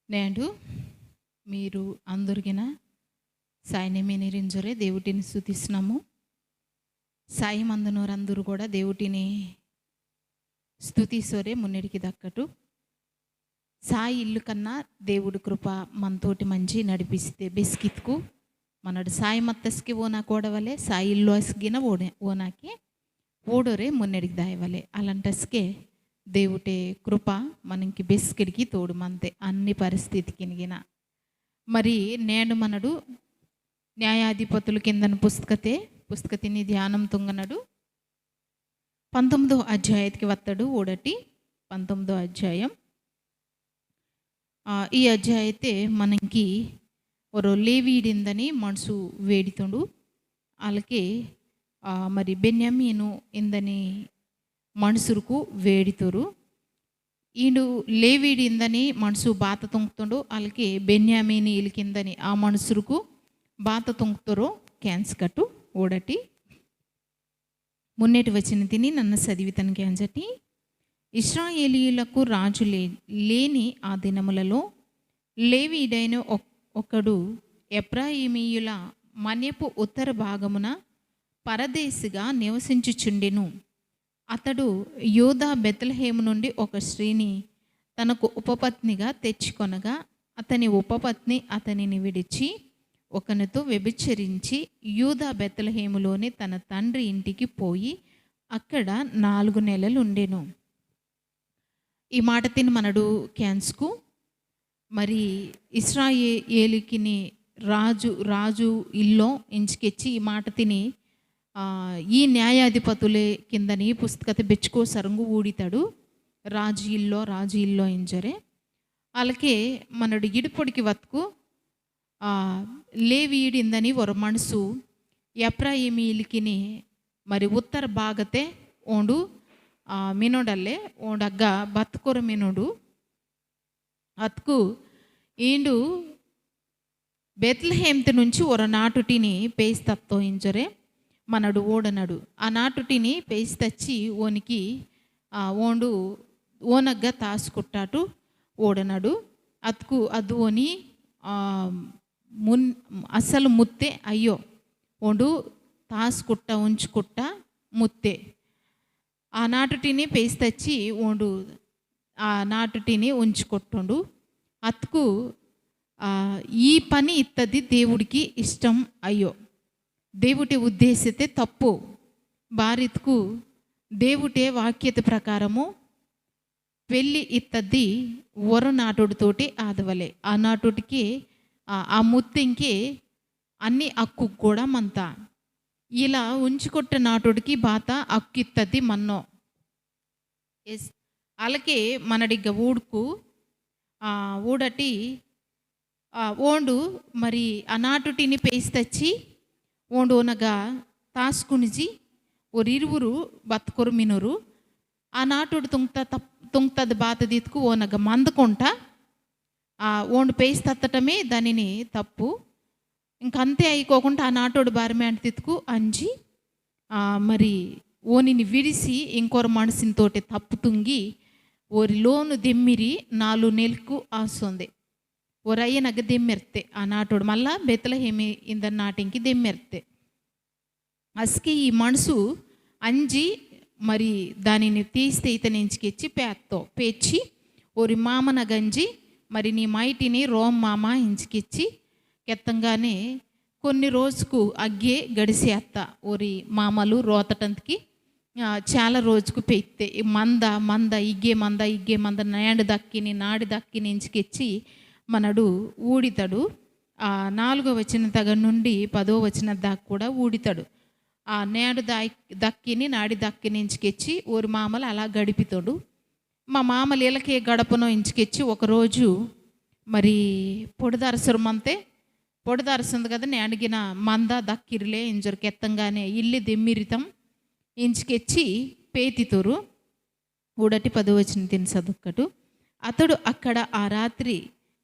నేడు మీరు అందరిగిన సాయిని నిరింజరే దేవుటిని స్తుతిస్తున్నాము. సాయి మందునోరందరూ కూడా దేవుటిని స్తుతిసోరే మున్నిడికి దక్కటు. సాయి ఇల్లు కన్నా దేవుడి కృప మనతోటి మంచి నడిపిస్తే బెస్కిత్కు మనడు సాయి మత్తస్కి ఓనా కోడవలే సాయి ఇల్లు అస్గిన ఓనాకి ఓడోరే మున్నెడికి దాయవలే అలాంటస్కే దేవుటే కృప మనకి బెస్కిడికి తోడు మంతే అన్ని పరిస్థితికి నిగిన. మరి నేను మనడు న్యాయాధిపతుల కిందన పుస్తకతిని ధ్యానం తుంగనడు 19వ అధ్యాయతికి వత్తడు ఓడటి 19వ అధ్యాయం. ఈ అధ్యాయతే మనకి ఒరో లేవీడిందని మనసు వేడితుండు వాళ్ళకి మరి బెన్యామీను ఇందని మనుసురుకు వేడితురు. ఈడు లేవీడిందని మనసు బాత తుంకుతుండు వాళ్ళకి బెన్యామీని ఇలికిందని ఆ మనుసురుకు బాత తుంకుతారో క్యాన్స్ కట్టు ఓడటి మున్నేటి వచ్చిన తిని నన్ను చదివితను క్యాన్సటి. ఇశ్రాయేలీయులకు రాజు లేని ఆ దినములలో లేవీడైన ఒకడు ఎఫ్రాయిమీయుల మన్యపు ఉత్తర భాగమున పరదేశిగా నివసించుచుండెను. అతడు యూదా బెత్లెహేము నుండి ఒక స్త్రీని తనకు ఉపపత్నిగా తెచ్చుకొనగా అతని ఉపపత్ని అతనిని విడిచి ఒకనితో వ్యభిచరించి యూదా బెత్లెహేములోని తన తండ్రి ఇంటికి పోయి అక్కడ 4 నెలలు ఉండెను. ఈ మాట తిని మనడు క్యాన్స్కు మరి ఇశ్రాయేలీకిని రాజు ఇల్లో ఇంచుకెచ్చి ఈ మాట తిని ఈ న్యాయాధిపతులే కిందని పుస్తకత బెచ్చుకో సరంగు ఊడితాడు రాజు ఇల్లో ఇంజరే వాళ్ళకి మనడు ఇడుపొడికి వత్తుకు లేవీడిందని ఒక మనసు ఎఫ్రాయిమీలికిని మరి ఉత్తర భాగతే ఓండు మినోడల్లే ఓండగ్గ బతుకొర మినోడు అత్కు ఈండు బెత్లెహేమ్తి నుంచి ఒక నాటుటిని పేస్తత్తో ఇంజరే మనడు ఓడనడు ఆ నాటుటిని పేసి తెచ్చి ఓనికి ఓండు ఓనగ్గా తాసుకుట్టాటు ఓడనడు అతుకు అది ఓని అసలు ముత్తే అయ్యో ఓండు తాసుకుట్ట ఉంచుకుట్ట ముత్తే ఆ నాటుటిని పేసి తెచ్చి ఓండు ఆ నాటుటిని ఉంచుకొట్టుండు అతుకు ఈ పని ఇత్తది దేవుడికి ఇష్టం అయ్యో దేవుటి ఉద్దేశితే తప్పు భారత్కు దేవుటే వాక్యత ప్రకారము పెళ్ళి ఇత్తది వర నాటుడితోటి ఆదవలే ఆ నాటుడికి ఆ ముత్తింకి అన్ని అక్కు కూడా మంత ఇలా ఉంచుకొట్ట నాటుడికి బాత అక్కు ఇత్తది మన్నో ఎస్ అలాగే మనడిగ ఊడుకు ఊడటి ఓండు మరి ఆ నాటుటిని పేసి తెచ్చి ఓండు ఓనగా తాసుకునిజి ఇరువురు బతుకొరు మినురు ఆ నాటుడు తుంగతది బాత దీతుకు ఓనగా మందుకుంటా ఓండు పేసి తత్తటమే దానిని తప్పు ఇంకంతే అయిపోకుండా ఆ నాటోడు బారమే అంటే తితుకు అంజి మరి ఓనిని విడిసి ఇంకొర మనసుతోటి తప్పు తుంగి ఓరిలోను దెమ్మిరి 4 నెలలకు ఆస్తుంది ఒరయ్యనగ దెమ్మెర్తే ఆ నాటోడు మళ్ళా బెత్లెహేమి ఇందరి నాటింకి దెమ్మెర్తే అస్కి ఈ మనసు అంజి మరి దానిని తీస్తే ఇతని ఇంచుకెచ్చి పేర్చి ఓరి మామన గంజి మరి నీ మైటిని రోమ్ మామ ఇంచుకిచ్చి కెత్తంగానే కొన్ని రోజుకు అగ్గే గడిసేత్త ఓరి మామలు రోతటంతకి చాలా రోజుకు పెయితే మంద ఇగ్గే మంద నాడి దక్కిని ఇంచుకెచ్చి మనడు ఊడితాడు 4వ వచనం తగ నుండి 10వ వచనం దాకా కూడా ఊడితాడు ఆ దక్కిని నాడి దక్కిని ఇంచుకెచ్చి ఊరి మామలు అలా గడిపితాడు. మా మామలు ఇళ్ళకే గడపనో ఇంచుకెచ్చి ఒకరోజు మరి పొడిదరసుంది కదా నేను అడిగిన మంద దక్కిరిలే ఇంజరికి ఎత్తంగానే ఇల్లు దెమ్మిరితం ఇంచుకెచ్చి పేతితోరు ఊడటి 10వ వచనం తిని చదువుకటు. అతడు అక్కడ ఆ రాత్రి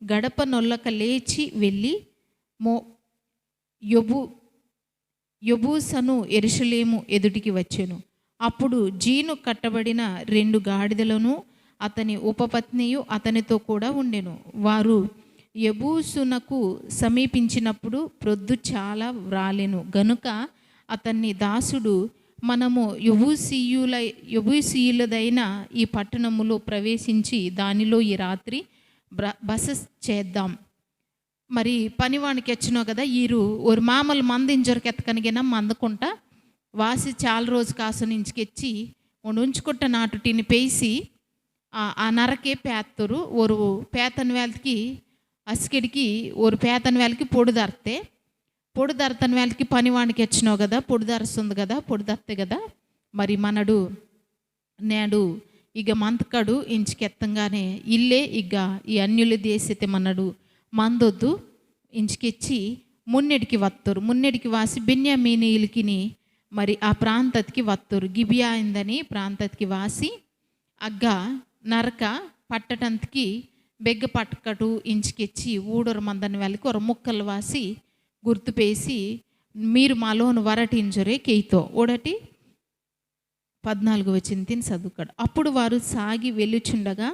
గడప నొల్లక లేచి వెళ్ళి యొబూసను యెరూషలేము ఎదుటికి వచ్చెను. అప్పుడు జీను కట్టబడిన 2 గాడిదలను అతని ఉపపత్నియు అతనితో కూడా ఉండెను. వారు యెబూసునకు సమీపించినప్పుడు ప్రొద్దు చాలా వ్రాలెను గనుక అతన్ని దాసుడు, మనము యెబూసీయులదైన ఈ పట్టణములో ప్రవేశించి దానిలో ఈ రాత్రి బస చేద్దాం. మరి పనివానికి వచ్చినావు కదా, ఈరు ఒక మామూలు మందింజరికి ఎత్తకనిగిన మందుకుంటా వాసి చాలా రోజు కాసునించుకెచ్చి ఉంచుకుంట నాటుటిని పేసి ఆ నరకే పేత్తరు ఒక పేతని వేలకి అసికెడికి ఒక పేతని వేలకి పొడి ధరతని వేలకి పనివానికి వచ్చినావు కదా, పొడి ధరస్తుంది కదా, పొడి ధరతే కదా. మరి మనడు నేడు ఇక మంతకడు ఇంచుకెత్తంగానే ఇల్లే ఇక ఈ అన్యుల దేశతే మనడు మందొద్దు ఇంచుకెచ్చి మున్నెడికి వాసి బెన్యామీనీయులకిని మరి ఆ ప్రాంతతికి వత్తరు. గిబియా అయిందని ప్రాంతతికి వాసి అగ్గ నరక పట్టటంతకి బెగ్గ పట్టకటు ఇంచుకెచ్చి ఊడొర మందని వెళ్ళకి ఒక ముక్కలు వాసి గుర్తుపేసి మీరు మాలోను వరటింజరే కేయితో ఓడటి 14 వచ్చింది తిని చదువుకాడు. అప్పుడు వారు సాగి వెళ్ళుచుండగా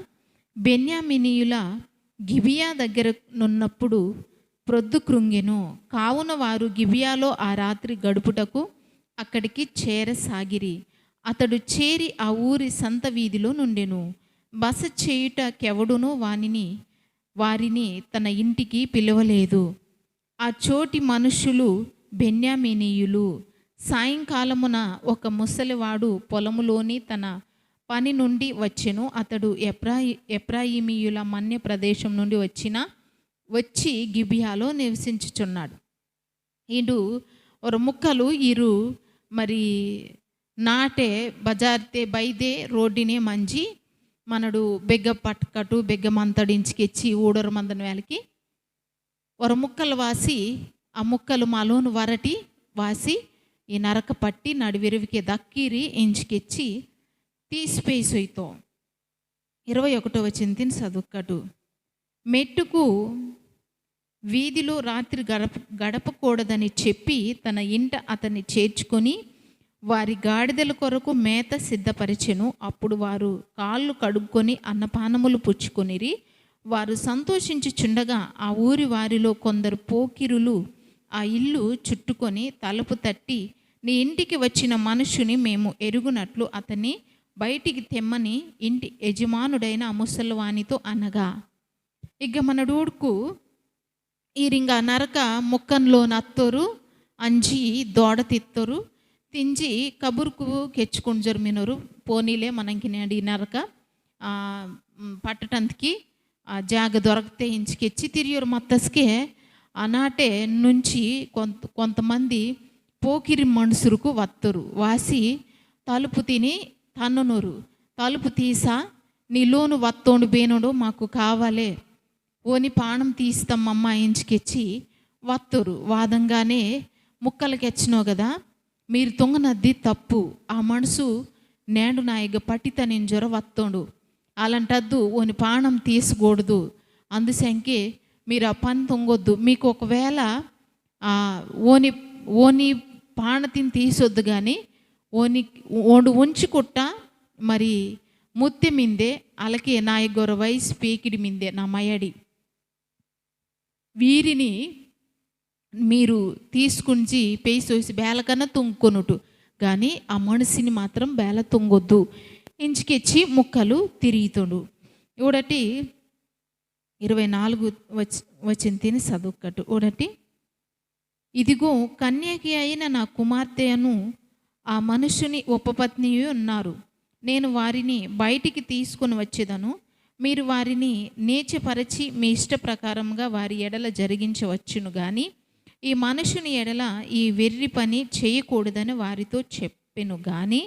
బెన్యామీనీయుల గిబియా దగ్గర నున్నప్పుడు ప్రొద్దు కృంగెను. కావున వారు గిబియాలో ఆ రాత్రి గడుపుటకు అక్కడికి చేరసాగిరి. అతడు చేరి ఆ ఊరి సంత వీధిలో నుండెను. బస చేయుటకెవడునూ వారిని తన ఇంటికి పిలవలేదు. ఆ చోటి మనుషులు బెన్యామీనీయులు. సాయంకాలమున ఒక ముసలివాడు పొలములోని తన పని నుండి వచ్చెను. అతడు ఎఫ్రాయిమీయుల మన్య ప్రదేశం నుండి వచ్చి గిబియాలో నివసించుచున్నాడు. ఈడు ఒక ముక్కలు ఈరు మరి నాటే బజార్తే బైదే రోడ్డునే మంచి మనడు బెగ్గ పట్టుకటు బెగ్గ మంతడించుకెచ్చి ఊడొర మందని వేలకి ఒక ముక్కలు వాసి ఆ ముక్కలు మాలోను వరటి వాసి ఈ నరక పట్టి నడివిరివికి దక్కిరి ఇంచుకెచ్చి తీసిపేసొయ్తో 21 వచ్చింది చదువుకటు. మెట్టుకు వీధిలో రాత్రి గడపకూడదని చెప్పి తన ఇంట అతన్ని చేర్చుకొని వారి గాడిదల కొరకు మేత సిద్ధపరిచెను. అప్పుడు వారు కాళ్ళు కడుక్కొని అన్నపానములు పుచ్చుకొనిరి. వారు సంతోషించుచుండగా ఆ ఊరి వారిలో కొందరు పోకిరులు ఆ ఇల్లు చుట్టుకొని తలుపు తట్టి, నీ ఇంటికి వచ్చిన మనుషుని మేము ఎరుగునట్లు అతన్ని బయటికి తెమ్మని ఇంటి యజమానుడైన ఆ ముసలివానితో అనగా, ఇక మన డూడుకు ఈరింగా నరక ముక్కంలో నత్తోరు అంజి దోడ తిత్తోరు తింజి కబుర్కు కెచ్చుకొని మినరు పోనీలే మనకి నేడి నరక పట్టటందుకి జాగ దొరకతే ఇంచుకెచ్చి తిరిగిరు మత్తస్కే ఆనాటే నుంచి కొంతమంది పోకిరి మనుషులకు వత్తరు వాసి తలుపు తిని తన్నునూరు. తలుపు తీసా నీలోను వత్తోండు బేనుడు మాకు కావాలే ఓని పానం తీస్తామమ్మ ఇంచుకెచ్చి వత్తరు. వాదంగానే ముక్కలకి వచ్చినావు కదా, మీరు తొంగనద్ది తప్పు. ఆ మనసు నేడు నా ఇక పట్టిత నేను జ్వర వత్తోండు అలాంటద్దు ఓని పానం తీసుకోకూడదు. అందుసంకే మీరు ఆ పని తొంగొద్దు. మీకు ఒకవేళ ఓని పాణతిని తీసొద్దు కానీ ఓండు ఉంచుకుట్ట మరి ముత్తి మిందే అలాగే నా గొర వయసు పీకిడి మిందే నా మయడి వీరిని మీరు తీసుకుని పేసోసి బేలకన్నా తుంగుకొనుటు కానీ ఆ మనిషిని మాత్రం బేల తుంగొద్దు ఇంచుకెచ్చి ముక్కలు తిరుగుతుడు. ఒకటి 24 వచ్చిన తిని చదువుకట్టు. ఒకటి, ఇదిగో కన్యకి అయిన నా కుమార్తెను ఆ మనుషుని ఉపపత్ని ఉన్నారు. నేను వారిని బయటికి తీసుకొని వచ్చేదను. మీరు వారిని నీచపరచి మీ ఇష్ట ప్రకారంగా వారి ఎడల జరిగించవచ్చును కానీ ఈ మనుషుని ఎడల ఈ వెర్రి పని చేయకూడదని వారితో చెప్పెను. కానీ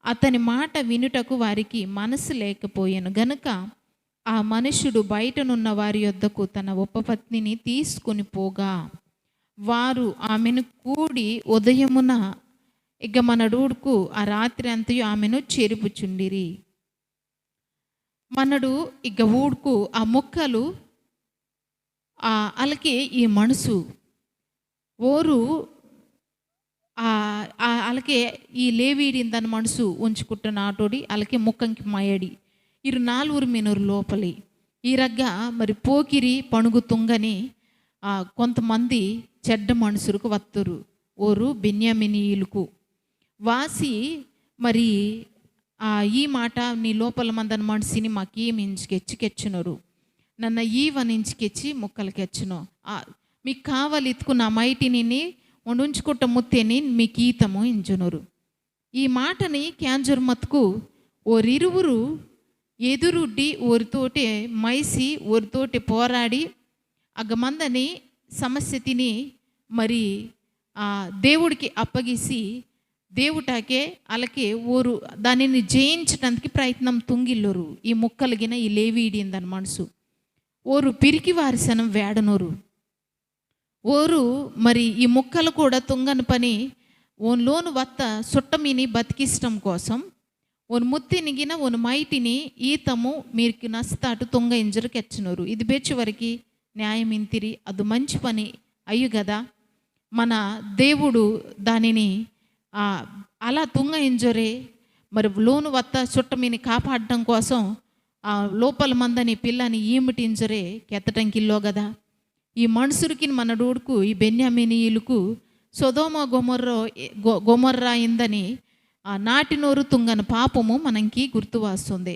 అతని మాట వినుటకు వారికి మనసు లేకపోయాను గనుక ఆ మనుషుడు బయటనున్న వారి యొద్దకు తన ఉపపత్నిని తీసుకొని పోగా వారు ఆమెను కూడి ఉదయమున ఇక మన డూడుకు ఆ రాత్రి అంతయు ఆమెను చేరుపుచుండిరి. మనడు ఇక ఊడుకు ఆ ముక్కలు అలాగే ఈ మనసు ఓరు అలాగే ఈ లేవీడిందని మనసు ఉంచుకుంటున్న ఆటోడి అలాగే ముక్కంకి మయడి ఇరు నాలుగురు మినురు లోపలి ఈ రగ్గా మరి పోకిరి పణుగు తుంగని కొంతమంది చెడ్డ మనుషులకు వత్తురు ఓరు బెన్యామినీయులకు వాసి మరి ఈ మాట నీ లోపల మందన మనిషిని మాకేమి ఇంచుకెచ్చుకెచ్చునరు నన్న ఈవనించుకెచ్చి ముక్కలకెచ్చును మీకు కావాలి ఎత్తుకున్న మైటిని ఉంచుకుంట ముత్తేని మీకు ఈతము ఇంచునరు. ఈ మాటని క్యాంజుర్మత్కు ఓరిరువురు ఎదురుడ్డి ఓరితోటి మైసి ఓరితోటి పోరాడి అగమందని సమస్య తిని మరి దేవుడికి అప్పగిసి దేవుటాకే అలాగే ఓరు దానిని జయించడానికి ప్రయత్నం తుంగిల్లోరు. ఈ ముక్కలిగిన ఈ లేవీడిందని మనసు ఓరు పిరికి వారిసనం వేడనోరు ఓరు మరి ఈ ముక్కలు కూడా తుంగని పని ఓన్లోను వత్త సుట్టమిని బతికిష్టం కోసం ఓన్ ముత్తినిగిన ఓన్ మైటిని ఈతము మీకు నస్తాటు తుంగ ఇంజరుకి ఎచ్చినోరు. ఇది బెచ్చు వరకు న్యాయం ఇంతిరి అది మంచి పని అయ్యు కదా. మన దేవుడు దానిని అలా తుంగ ఇంజరే మరి లోను వత్త చుట్టమిని కాపాడడం కోసం లోపల మందని పిల్లని ఈమిటి ఇంజరే కెత్తటంకిల్లో కదా. ఈ మనుషుడికి మన డూడుకు ఈ బెన్యామినీయులకు సొదొమ గొమొర్రా అయిందని నాటినోరు తుంగన పాపము మనకి గుర్తు వస్తుంది.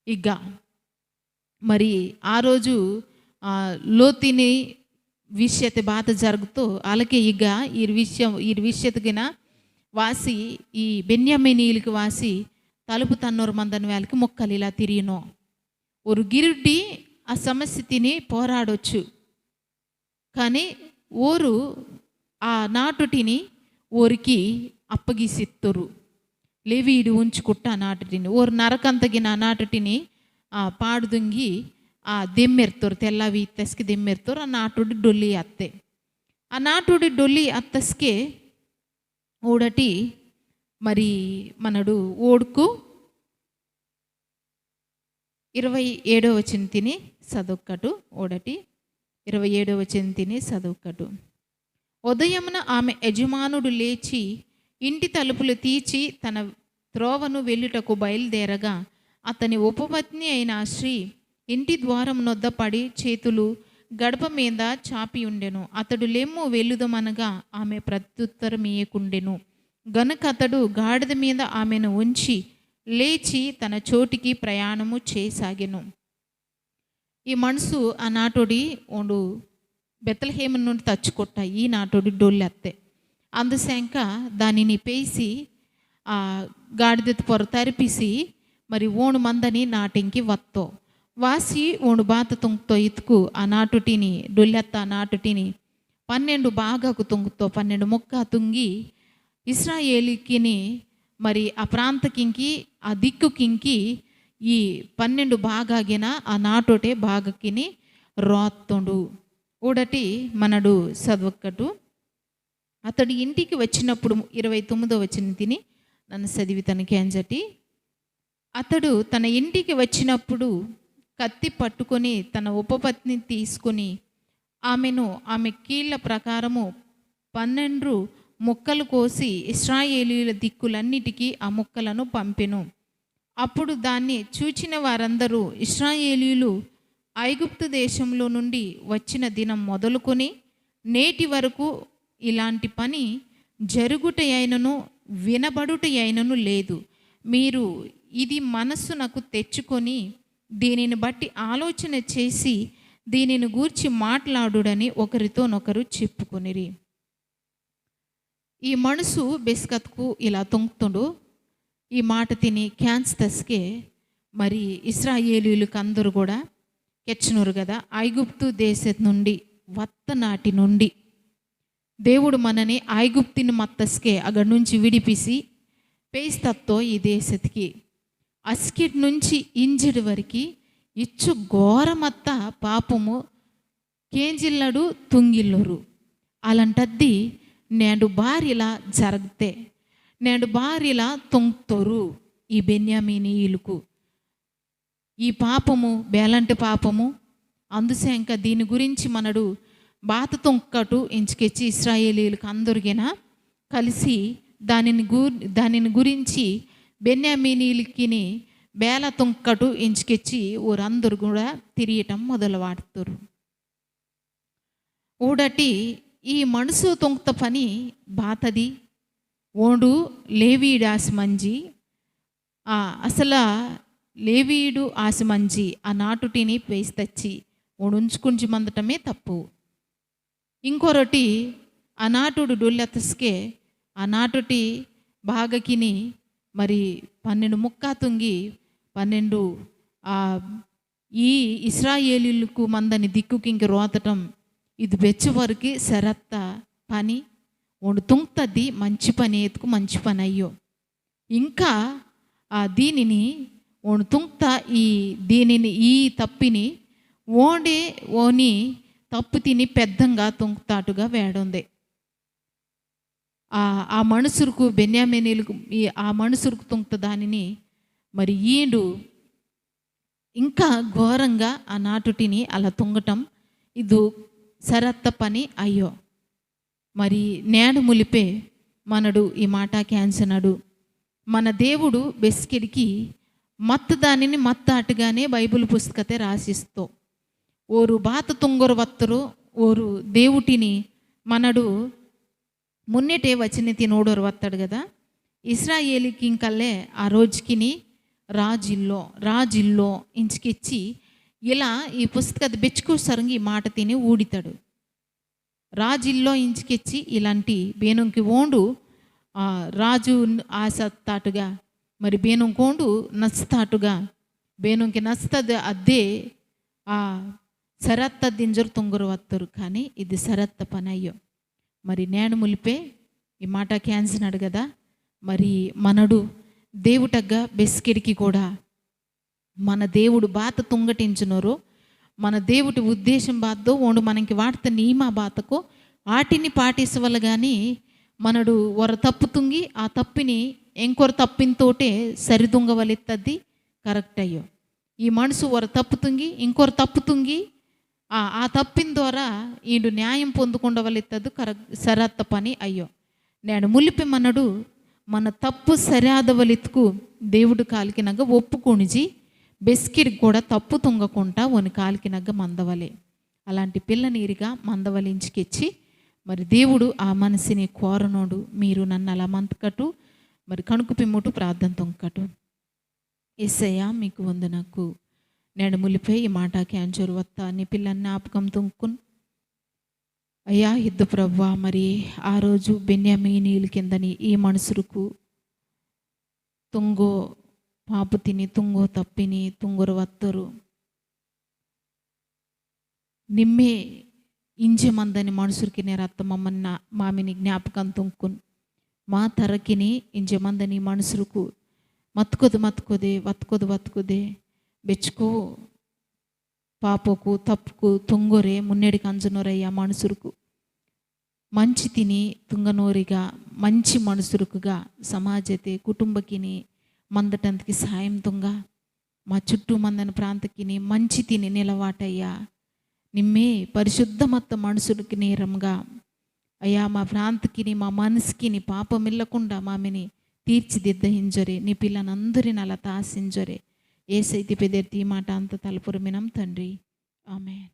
ఇక మరి ఆ రోజు లోతిని విషయత బాధ జరుగుతూ అలాగే ఇక ఈ విషయతగిన వాసి ఈ బెన్యామినీయులకి వాసి తలుపు తన్నూరు మందని వాళ్ళకి మొక్కలు ఇలా తిరిగినో ఒక గిరుడ్డి ఆ సమస్య తిని పోరాడొచ్చు కానీ ఓరు ఆ నాటుటిని ఓరికి అప్పగిసిత్తరు. లేవీడు ఉంచుకుట్ట ఆ నాటుటిని ఓరు నరకంతగిన ఆ నాటుటిని పాడుదుంగి దెమ్మెర్తోరు తెల్లవి తెస్కి దెమ్మెర్తోరు ఆ నాటుడి డొల్లి అత్తే ఆ నాటుడి డొల్లి అత్తస్కే ఓడటి మరి మనడు ఓడుకు 27వ వచనం తిని చదువుకటు ఓడటి 27వ వచనం తిని చదువుకటు. ఉదయమున ఆమె యజమానుడు లేచి ఇంటి తలుపులు తీర్చి తన త్రోవను వెళ్ళుటకు బయలుదేరగా అతని ఉపపత్ని అయిన స్త్రీ ఇంటి ద్వారం నొద్ద పడి చేతులు గడప మీద చాపి ఉండెను. అతడు లెమ్ము వెళ్ళుదమనగా ఆమె ప్రత్యుత్తరం ఇయ్యకుండెను గనుక అతడు గాడిద మీద ఆమెను ఉంచి లేచి తన చోటికి ప్రయాణము చేయసాగెను. ఈ మనసు ఆ నాటోడి ఓడు బెత్లహేము నుండి తచ్చుకొట్ట ఈ నాటోడి డొల్లెత్తే అందుశంక దానిని పేసి గాడిద పొర తరిపిసి మరి ఓణు మందని నాటింకి వత్తో వాసి ఓణు బాత తుంగుతో ఇతుకు ఆ నాటుటిని డొల్లెత్త ఆ నాటుటిని 12 భాగాకు తుంగుతో 12 ముక్క తుంగి ఇశ్రాయేలీకిని మరి ఆ ప్రాంతకింకి ఆ దిక్కుకింకి ఈ 12 భాగాగిన ఆ నాటోటే భాగకిని రోత్తుండు ఊడటి మనడు చదువుకటు. అతడు ఇంటికి వచ్చినప్పుడు 29వ వచనం తిని నన్ను చదివి తనకి అంజటి. అతడు తన ఇంటికి వచ్చినప్పుడు కత్తి పట్టుకొని తన ఉపపత్ని తీసుకొని ఆమెను ఆమె కీళ్ళ ప్రకారము 12 ముక్కలు కోసి ఇశ్రాయేలీయుల దిక్కులన్నిటికీ ఆ ముక్కలను పంపెను. అప్పుడు దాన్ని చూచిన వారందరూ ఇశ్రాయేలీయులు ఐగుప్తు దేశంలో నుండి వచ్చిన దినం మొదలుకొని నేటి వరకు ఇలాంటి పని జరుగుట అయినను వినబడుట అయినను లేదు. మీరు ఇది మనస్సునకు తెచ్చుకొని దీనిని బట్టి ఆలోచన చేసి దీనిని గూర్చి మాట్లాడుడని ఒకరితోనొకరు చెప్పుకొనిరి. ఈ మనసు బెస్కత్కు ఇలా తొంగుతుండు. ఈ మాట తిని క్యాన్స్తస్కే మరి ఇశ్రాయేలీయులకు అందరూ కూడా కెచ్చనూరు కదా. ఐగుప్తు దేశం నుండి వత్తనాటి నుండి దేవుడు మనని ఐగుప్తిని మత్తస్కే అక్కడి నుంచి విడిపిసి పేస్తత్తో ఈ దేశతికి అస్కిట్ నుంచి ఇంజిడి వరకు ఇచ్చు ఘోరమత్త పాపము కేంజిల్లడు తుంగిల్లురు. అలాంటద్ది నేడు భార్యలా జరగతే నేడు భార్యలా తొంగుతోరు ఈ బెన్యామినీయులకు. ఈ పాపము బేలంటి పాపము అందుశంక దీని గురించి మనడు బాత తొంకటు ఎంచుకెచ్చి ఇశ్రాయేలీయులకు అందరికైనా కలిసి దానిని గురించి బెన్యామినీయులకి ಬೇಲ ತುಂಕಟು ಇಂಚ್ಕೆಚ್ಚಿ ಊರಂదరూ కూడా తిరియటం మొదలు వాడుతారు. ఊడటి ఈ మనసు తొంక్త పని బాతది ఓండు లేవీడు ఆసిమంజి అసలు లేవీడు ఆసిమంజి ఆ నాటుటిని వేస్తచ్చి ఉంచుకుంచి మందటమే తప్పు. ఇంకొరటి ఆ నాటుడు డొల్లెతస్కే ఆ నాటుటి భాగకిని మరి 12 ముక్కా తుంగి 12 ఈ ఇశ్రాయేలీలకు మందని దిక్కుకి ఇంక రోతటం ఇది బెచ్చు వరకు సరత్త పని ఒండు తుంక్తది మంచి పని ఎత్తుకు మంచి పని అయ్యో. ఇంకా దీనిని ఒండు తుంక్త దీనిని ఈ తప్పిని ఓని తప్పు తిని పెద్దంగా తుంక్తాటుగా వేడుంది. ఆ మనుసురుకు బెన్యామీనీలకు ఆ మనుసురుకు తుంక్త దానిని మరి ఈడు ఇంకా ఘోరంగా ఆ నాటుటిని అలా తుంగటం ఇది సరత్త పని అయ్యో. మరి నేడు ములిపే మనడు ఈ మాట క్యాన్సనడు మన దేవుడు బెస్కిడికి మత్తు దానిని మత్తాటుగానే బైబిల్ పుస్తకతే రాసిస్తో ఓరు బాత తుంగరు వత్తరు ఓరు దేవుటిని మనడు మున్నెటే వచ్చిన తినోడోరు వస్తాడు కదా. ఇస్రాయేలీకి ఇంకల్లే ఆ రోజుకిని రాజిల్లో ఇంచుకిచ్చి ఇలా ఈ పుస్తకత బెచ్చుకు సరంగి ఈ మాట తిని ఊడితాడు. రాజిల్లో ఇంచుకిచ్చి ఇలాంటి బేనుంకి ఓండు రాజు ఆసత్తాటుగా మరి బేనుంకోండు నచ్చుతాటుగా బేనుంకి నచ్చుతుంది అద్దే సరత్త దింజరు తుంగరు వత్తరు. కానీ ఇది సరత్త పని అయ్యో. మరి నేను ములిపే ఈ మాట క్యాన్సినాడు కదా. మరి మనడు దేవుటగ్గా బెస్కిడికి కూడా మన దేవుడు బాత తుంగటించునరు మన దేవుడి ఉద్దేశం బాధో ఓండు మనకి వాడితే నీమా బాతకో వాటిని పాటిసవలు కానీ మనడు వర తప్పు తుంగి ఆ తప్పిని ఇంకొర తప్పినతోటే సరిదుంగవలెత్తది కరెక్ట్ అయ్యో. ఈ మనసు వర తప్పు తుంగి ఇంకొర తప్పు తుంగి ఆ తప్పిన ద్వారా ఈడు న్యాయం పొందుకుండవలెత్తదు సరత్త పని అయ్యో. నేను ములిపి మనడు మన తప్పు సరాదవలెత్తుకు దేవుడు కాలికినగ ఒప్పుకొనిజి బెస్కిరికి కూడా తప్పు తుంగకుండా ఒని కాలికినగ్గ మందవలే అలాంటి పిల్ల నీరుగా మందవలించికెచ్చి మరి దేవుడు ఆ మనసుని కోరనోడు. మీరు నన్ను అలా మంతకటు మరి కణుకు పిమ్ముటు ప్రార్థన తొంకటు. యేసయ్యా మీకు వందనకు నేను ములిపే ఈ మాట క్యాన్సర్ వత్తా నీ పిల్లని జ్ఞాపకం తుంకున్ అయ్యా యుద్ధ ప్రవ్వా. మరి ఆ రోజు బెన్యామీనీల కిందని ఈ మనుషులకు తుంగో పాపు తిని తుంగో తప్పిని తుంగురు వత్తరు నిమ్మే ఇంజೆ మందని మనుషులకి నేను రత్తమమ్మన్న మామిని జ్ఞాపకం తుంకున్ మా తరకిని ఇంజೆ మందని మనుషులకు మత్తుకొదే వత్తుకొదే బెచ్చుకో పాపకు తప్పుకు తుంగొరే మున్నెడికి అంజనోరయ్యా మనుషులకు మంచి తిని తుంగనోరిగా మంచి మనుషులుకుగా సమాజతే కుటుంబకిని మందటంతకి సాయం తుంగ మా చుట్టూ మందని ప్రాంతకిని మంచి తిని నిలవాటయ్యా నిమ్మే పరిశుద్ధ మత్త మనుషులకి నేరంగా అయ్యా మా ప్రాంతకిని మా మనసుకిని పాపమిల్లకుండా మామిని తీర్చిదిద్దహింజరే నీ పిల్లనందరిని అలా తాసింజరే ఏసైతే పెదర్తి మాట అంత తలపురమినం తండ్రి ఆమేన్.